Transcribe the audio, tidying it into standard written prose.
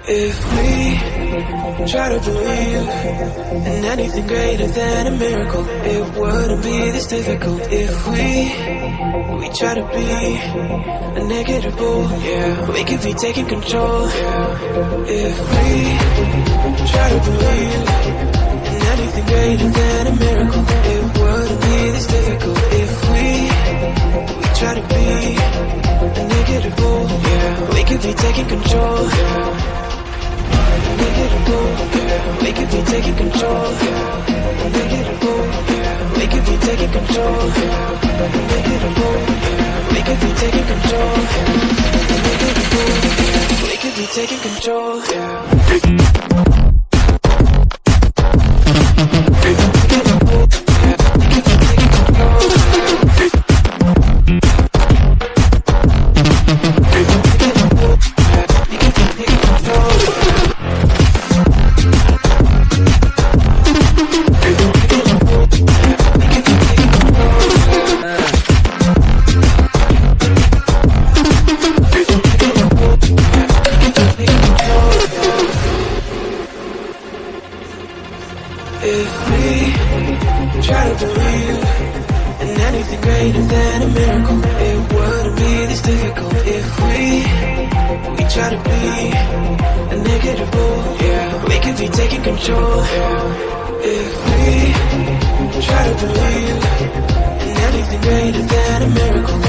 If we try to believe in anything greater than a miracle, it wouldn't be this difficult. If we try to be a negative bull, yeah, we could be taking control. If we try to believe in anything greater than a miracle, it wouldn't be this difficult. If we try to be a negative bull, yeah, we could be taking control. We could be taking control. We could be taking control. We could be taking control. We could be taking control. If we try to believe in anything greater than a miracle, it wouldn't be this difficult. If we try to be a negative bull, yeah, we could be taking control. If we try to believe in anything greater than a miracle,